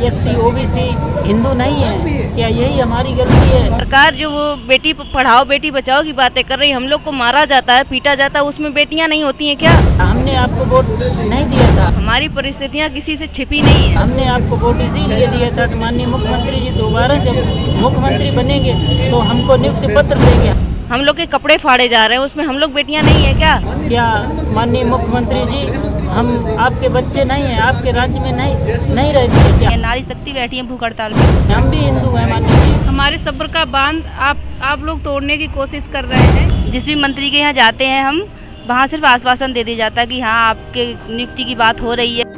SC OBC Hindu नहीं है क्या? यही हमारी गलती है। सरकार जो वो बेटी पढ़ाओ बेटी बचाओ की बातें कर रही है, हम लोग को मारा जाता है, पीटा जाता है, उसमें बेटियां नहीं होती हैं क्या? हमने आपको वोट नहीं दिया था। हमारी परिस्थितियां किसी से छिपी नहीं है। हमने आपको वोट इसीलिए दिया था कि माननीय मुख्यमंत्री जी दोबारा जब मुख्यमंत्री बनेंगे तो हमको नियुक्ति पत्र देंगे। हम लोग के कपड़े फाड़े जा रहे हैं, उसमें हम लोग बेटियां नहीं है क्या? क्या माननीय मुख्यमंत्री जी हम आपके बच्चे नहीं हैं? आपके राज्य में नहीं रहते हैं क्या? नारी शक्ति बैठी है भूख हड़ताल में। हम भी हिंदू हैं माननीय जी। हमारे सब्र का बांध आप लोग तोड़ने की कोशिश कर रहे हैं। जिस भी मंत्री के यहाँ जाते हैं हम, वहाँ सिर्फ आश्वासन दे दिया जाता है कि हाँ आपके नियुक्ति की बात हो रही है।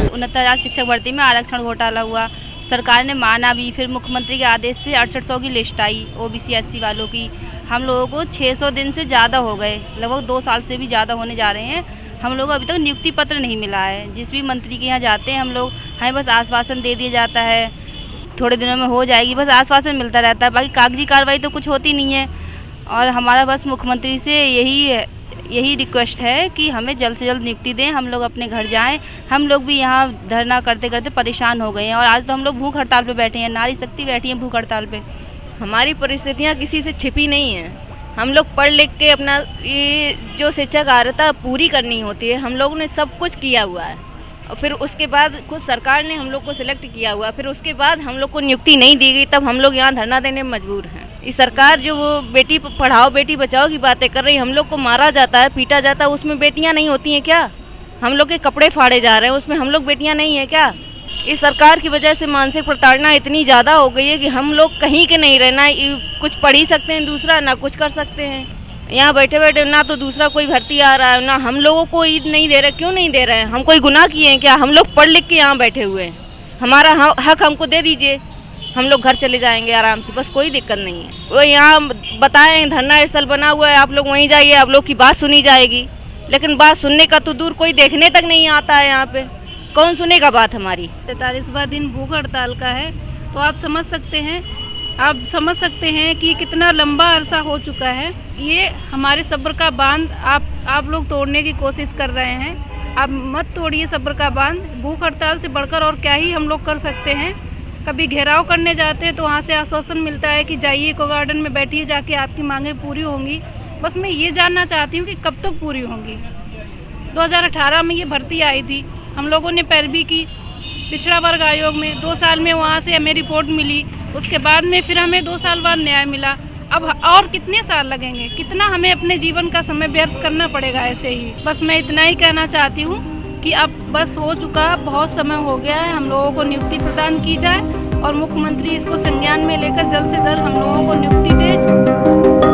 उन्नत शिक्षक भर्ती में आरक्षण घोटाला हुआ, सरकार ने माना भी, फिर मुख्यमंत्री के आदेश से 6800 की लिस्ट आई OBC SC वालों की। हम लोगों को 600 दिन से ज़्यादा हो गए, लगभग 2 साल से भी ज़्यादा होने जा रहे हैं। हम लोगों को अभी तक नियुक्ति पत्र नहीं मिला है। जिस भी मंत्री के यहाँ जाते हैं हम लोग, हमें बस आश्वासन दे दिया जाता है थोड़े दिनों में हो जाएगी, बस आश्वासन मिलता रहता है, बाकी कागजी कार्रवाई तो कुछ होती नहीं है। और हमारा बस मुख्यमंत्री से यही रिक्वेस्ट है कि हमें जल्द से जल्द नियुक्ति दें, हम लोग अपने घर जाएं। हम लोग भी यहाँ धरना करते करते परेशान हो गए हैं और आज तो हम लोग भूख हड़ताल पे बैठे हैं, नारी शक्ति बैठी है भूख हड़ताल पे। हमारी परिस्थितियाँ किसी से छिपी नहीं है। हम लोग पढ़ लिख के अपना ये जो शिक्षा अर्हता पूरी करनी होती है, हम लोगों ने सब कुछ किया हुआ है और फिर उसके बाद खुद सरकार ने हम लोग को सिलेक्ट किया हुआ है, फिर उसके बाद हम लोग को नियुक्ति नहीं दी गई, तब हम लोग यहाँ धरना देने में मजबूर हैं। इस सरकार जो वो बेटी पढ़ाओ बेटी बचाओ की बातें कर रही है, हम लोग को मारा जाता है, पीटा जाता है, उसमें बेटियां नहीं होती हैं क्या? हम लोग के कपड़े फाड़े जा रहे हैं, उसमें हम लोग बेटियां नहीं है क्या? इस सरकार की वजह से मानसिक प्रताड़ना इतनी ज़्यादा हो गई है कि हम लोग कहीं के नहीं रहना, कुछ पढ़ ही सकते हैं दूसरा, ना कुछ कर सकते हैं। यहाँ बैठे बैठे ना तो दूसरा कोई भर्ती आ रहा है, ना हम लोगों को ईद नहीं दे रहे। क्यों नहीं दे रहे हैं? हम कोई गुनाह किए हैं क्या? हम लोग पढ़ लिख के यहाँ बैठे हुए हैं, हमारा हक हमको दे दीजिए, हम लोग घर चले जाएंगे आराम से, बस कोई दिक्कत नहीं है। वो यहाँ बताएं धरना स्थल बना हुआ है, आप लोग वहीं जाइए, आप लोग की बात सुनी जाएगी, लेकिन बात सुनने का तो दूर कोई देखने तक नहीं आता है। यहाँ पे कौन सुनेगा बात हमारी? 43वां दिन भूख हड़ताल का है, तो आप समझ सकते हैं कि कितना लंबा अरसा हो चुका है। ये हमारे सब्र का बांध आप लोग तोड़ने की कोशिश कर रहे हैं। आप मत तोड़िए सब्र का बांध। भूख हड़ताल से बढ़कर और क्या ही हम लोग कर सकते हैं। कभी घेराव करने जाते हैं तो वहाँ से आश्वासन मिलता है कि जाइए इको गार्डन में बैठिए, जाके आपकी मांगें पूरी होंगी। बस मैं ये जानना चाहती हूँ कि कब तक पूरी होंगी। 2018 में ये भर्ती आई थी, हम लोगों ने पैरवी की पिछड़ा वर्ग आयोग में, 2 साल में वहाँ से हमें रिपोर्ट मिली, उसके बाद में फिर हमें 2 साल बाद न्याय मिला। अब और कितने साल लगेंगे? कितना हमें अपने जीवन का समय व्यर्थ करना पड़ेगा ऐसे ही? बस मैं इतना ही कहना चाहती हूँ कि अब बस हो चुका, बहुत समय हो गया है, हम लोगों को नियुक्ति प्रदान की जाए और मुख्यमंत्री इसको संज्ञान में लेकर जल्द से जल्द हम लोगों को नियुक्ति दें।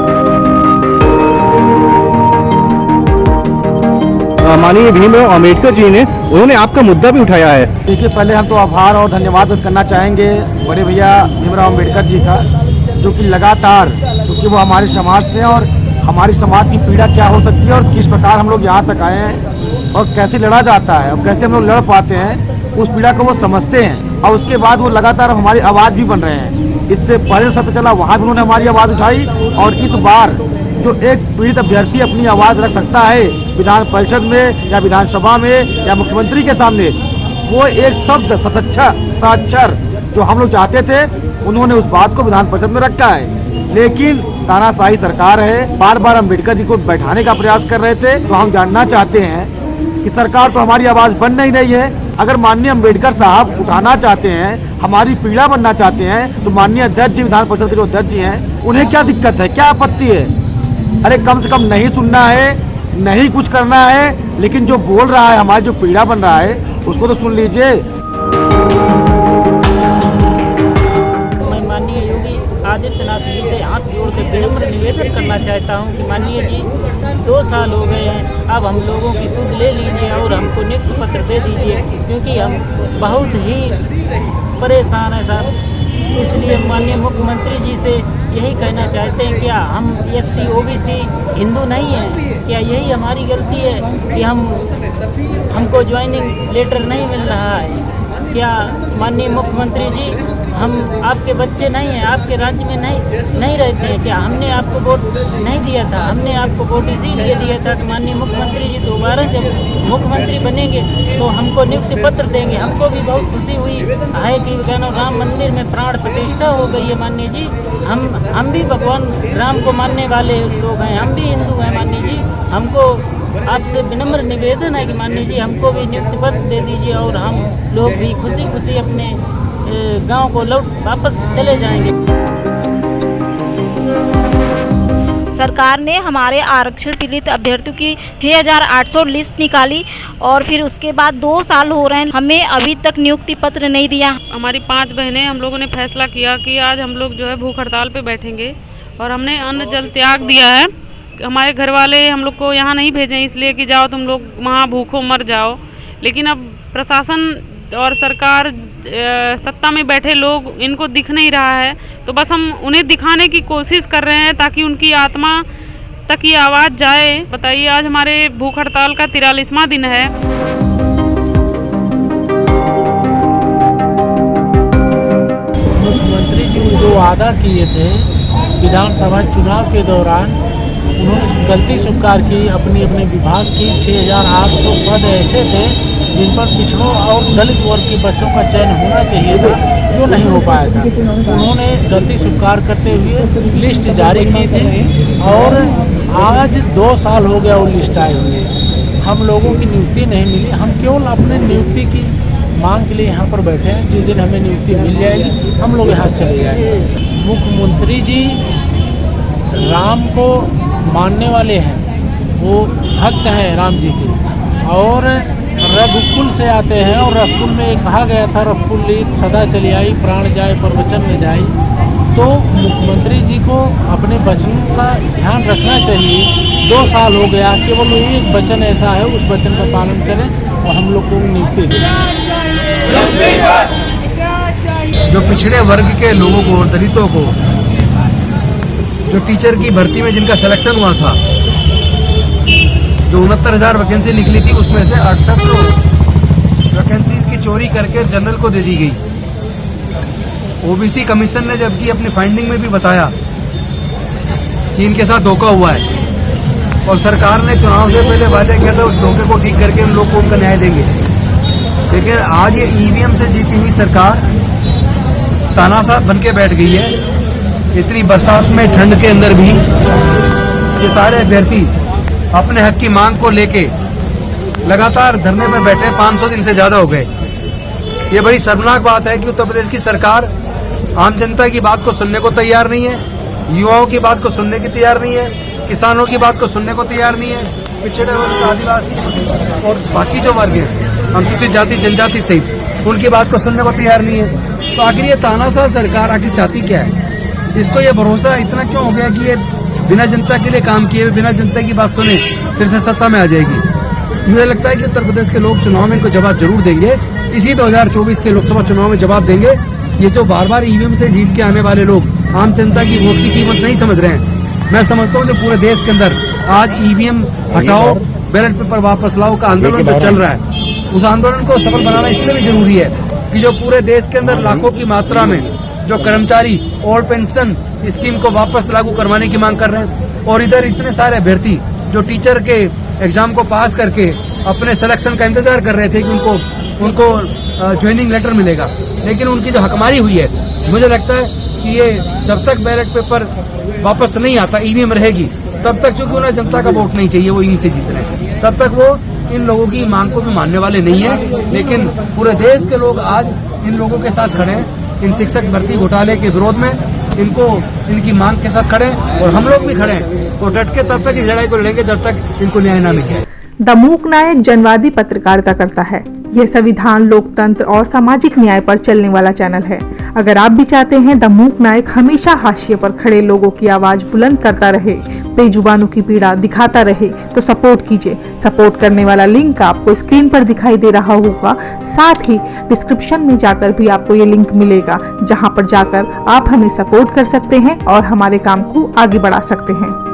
माननीय भीमराव अम्बेडकर जी ने उन्होंने आपका मुद्दा भी उठाया है। देखिए, पहले हम तो आभार और धन्यवाद व्यक्त करना चाहेंगे बड़े भैया भीमराव अम्बेडकर जी का, जो कि लगातार, क्योंकि वो हमारे समाज से और हमारी समाज की पीड़ा क्या हो सकती है और किस प्रकार हम लोग यहाँ तक आए हैं और कैसे लड़ा जाता है और कैसे हम लोग लड़ पाते हैं, उस पीड़ा को वो समझते हैं और उसके बाद वो लगातार हमारी आवाज़ भी बन रहे हैं। इससे पहले सत्र चला, वहाँ भी उन्होंने हमारी आवाज़ उठाई और इस बार जो एक पीड़ित अभ्यर्थी अपनी आवाज़ रख सकता है विधान परिषद में या विधानसभा में या मुख्यमंत्री के सामने, वो एक शब्द साक्षर जो हम लोग चाहते थे, उन्होंने उस बात को विधान परिषद में रखा है। लेकिन तानाशाही सरकार है, बार बार अम्बेडकर जी को बैठाने का प्रयास कर रहे थे। तो हम जानना चाहते हैं कि सरकार तो हमारी आवाज़ बन नहीं रही है, अगर माननीय अम्बेडकर साहब उठाना चाहते हैं, हमारी पीड़ा बनना चाहते हैं, तो माननीय अध्यक्ष जी, विधान परिषद के जो अध्यक्ष जी हैं, उन्हें क्या दिक्कत है, क्या आपत्ति है? अरे कम से कम नहीं सुनना है, नहीं कुछ करना है, लेकिन जो बोल रहा है, हमारी जो पीड़ा बन रहा है, उसको तो सुन लीजिए। मैं माननीय योगी आदित्यनाथ जी से हाथ जोड़ के विनम्र निवेदन करना चाहता हूं कि माननीय जी 2 साल हो गए हैं, अब हम लोगों की सुध ले लीजिए और हमको नियुक्ति पत्र दे दीजिए, क्योंकि हम बहुत ही परेशान हैं साहब। इसलिए माननीय मुख्यमंत्री जी से यही कहना चाहते हैं, क्या हम SC OBC हिंदू नहीं हैं? क्या यही हमारी गलती है कि हमको ज्वाइनिंग लेटर नहीं मिल रहा है? क्या माननीय मुख्यमंत्री जी, हम आपके बच्चे नहीं हैं, आपके राज्य में नहीं रहते हैं क्या? हमने आपको वोट नहीं दिया था, हमने आपको वोट इसीलिए दिया था कि माननीय मुख्यमंत्री जी दोबारा जब मुख्यमंत्री बनेंगे तो हमको नियुक्ति पत्र देंगे। हमको भी बहुत खुशी हुई है कि राम मंदिर में प्राण प्रतिष्ठा हो गई है माननीय जी। हम भी भगवान राम को मानने वाले लोग हैं, हम भी हिंदू हैं माननीय जी। हमको आपसे विनम्र निवेदन है कि माननीय जी हमको भी नियुक्ति पत्र दे दीजिए और हम लोग भी खुशी खुशी अपने गांव को वापस चले जाएंगे। सरकार ने हमारे आरक्षण पीड़ित अभ्यर्थियों की 6800 लिस्ट निकाली और फिर उसके बाद 2 साल हो रहे हैं, हमें अभी तक नियुक्ति पत्र नहीं दिया। हमारी 5 बहनें, हम लोगों ने फैसला किया कि आज हम लोग जो है भूख हड़ताल पे बैठेंगे और हमने अन्न जल त्याग दिया है। हमारे घर वाले हम लोग को यहाँ नहीं भेजें इसलिए कि जाओ तुम लोग वहाँ भूखों मर जाओ, लेकिन अब प्रशासन और सरकार सत्ता में बैठे लोग, इनको दिख नहीं रहा है, तो बस हम उन्हें दिखाने की कोशिश कर रहे हैं ताकि उनकी आत्मा तक ये आवाज़ जाए। बताइए, आज हमारे भूख हड़ताल का 43वां दिन है। मुख्यमंत्री जी जो वादा किए थे विधानसभा चुनाव के दौरान, उन्होंने गलती स्वीकार की। अपने विभाग की 6800 पद ऐसे थे जिन पर पिछड़ों और दलित वर्ग के बच्चों का चयन होना चाहिए था, जो नहीं हो पाया था। उन्होंने गलती स्वीकार करते हुए लिस्ट जारी की थी और आज 2 साल हो गया वो लिस्ट आए हुए, हम लोगों की नियुक्ति नहीं मिली। हम केवल अपने नियुक्ति की मांग के लिए यहाँ पर बैठे हैं। जिस दिन हमें नियुक्ति मिल जाएगी हम लोग यहाँ से चले जाएंगे। मुख्यमंत्री जी राम को मानने वाले हैं, वो भक्त हैं राम जी के, और रघुकुल से आते हैं। और रघुकुल में कहा गया था, रघुकुल लीत सदा चली आई, प्राण जाए पर वचन न जाए। तो मुख्यमंत्री जी को अपने वचनों का ध्यान रखना चाहिए। 2 साल हो गया, केवल एक वचन ऐसा है, उस वचन का पालन करें और हम लोग को नियुक्ति दें। जो पिछड़े वर्ग के लोगों को, दलितों को, जो टीचर की भर्ती में जिनका सिलेक्शन हुआ था, जो 69,000 वैकेंसी निकली थी, उसमें से 68 वैकेंसी की चोरी करके जनरल को दे दी गई। ओबीसी कमीशन ने जबकि अपनी फाइंडिंग में भी बताया कि इनके साथ धोखा हुआ है, और सरकार ने चुनाव से पहले वादा किया था उस धोखे को ठीक करके उन लोग को उनका न्याय देंगे। लेकिन आज ये ईवीएम से जीती हुई सरकार तानाशाह बन के बैठ गई है। इतनी बरसात में, ठंड के अंदर भी ये सारे अभ्यर्थी अपने हक की मांग को लेके लगातार धरने में बैठे 500 दिन से ज्यादा हो गए। ये बड़ी शर्मनाक बात है कि उत्तर प्रदेश की सरकार आम जनता की बात को सुनने को तैयार नहीं है, युवाओं की बात को सुनने की तैयार नहीं है, किसानों की बात को सुनने को तैयार नहीं है, पिछड़े वर्ग, आदिवासी और बाकी जो वर्ग हैं, अनुसूचित जाति जनजाति सहित, उनकी बात को सुनने को तैयार नहीं है। तो आखिर ये तानाशाह सरकार आखिर चाहती क्या है? इसको ये भरोसा इतना क्यों हो गया कि ये बिना जनता के लिए काम किए, बिना जनता की बात सुने फिर से सत्ता में आ जाएगी? मुझे लगता है कि उत्तर प्रदेश के लोग चुनाव में इनको जवाब जरूर देंगे। इसी 2024 के लोकसभा चुनाव में जवाब देंगे। ये जो बार बार ईवीएम से जीत के आने वाले लोग आम जनता की वोट की कीमत नहीं समझ रहे हैं। मैं समझता हूँ कि पूरे देश के अंदर आज ईवीएम हटाओ, बैलेट पेपर वापस लाओ का आंदोलन जो चल रहा है, उस आंदोलन को सफल बनाना इसलिए भी जरूरी है कि जो पूरे देश के अंदर लाखों की मात्रा में जो कर्मचारी ओल्ड पेंशन स्कीम को वापस लागू करवाने की मांग कर रहे हैं, और इधर इतने सारे अभ्यर्थी जो टीचर के एग्जाम को पास करके अपने सिलेक्शन का इंतजार कर रहे थे कि उनको ज्वाइनिंग लेटर मिलेगा, लेकिन उनकी जो हकमारी हुई है, मुझे लगता है कि ये जब तक बैलेट पेपर वापस नहीं आता, ईवीएम रहेगी, तब तक, क्योंकि उन्हें जनता का वोट नहीं चाहिए, वो इन्हीं से जीत रहे हैं, तब तक वो इन लोगों की मांग को भी मानने वाले नहीं है, लेकिन पूरे देश के लोग आज इन लोगों के साथ खड़े हैं, इन शिक्षक भर्ती घोटाले के विरोध में, इनको इनकी मांग के साथ खड़े हैं और हम लोग भी खड़े हैं और डट के तब तक इस लड़ाई को लड़ेंगे जब तक इनको न्याय न मिल जाए। द मूक नायक जनवादी पत्रकारिता करता है। यह संविधान, लोकतंत्र और सामाजिक न्याय पर चलने वाला चैनल है। अगर आप भी चाहते हैं द मूक नायक हमेशा हाशिए पर खड़े लोगों की आवाज बुलंद करता रहे, बेजुबानों की पीड़ा दिखाता रहे, तो सपोर्ट कीजिए। सपोर्ट करने वाला लिंक आपको स्क्रीन पर दिखाई दे रहा होगा। साथ ही डिस्क्रिप्शन में जाकर भी आपको ये लिंक मिलेगा, जहां पर जाकर आप हमें सपोर्ट कर सकते हैं और हमारे काम को आगे बढ़ा सकते हैं।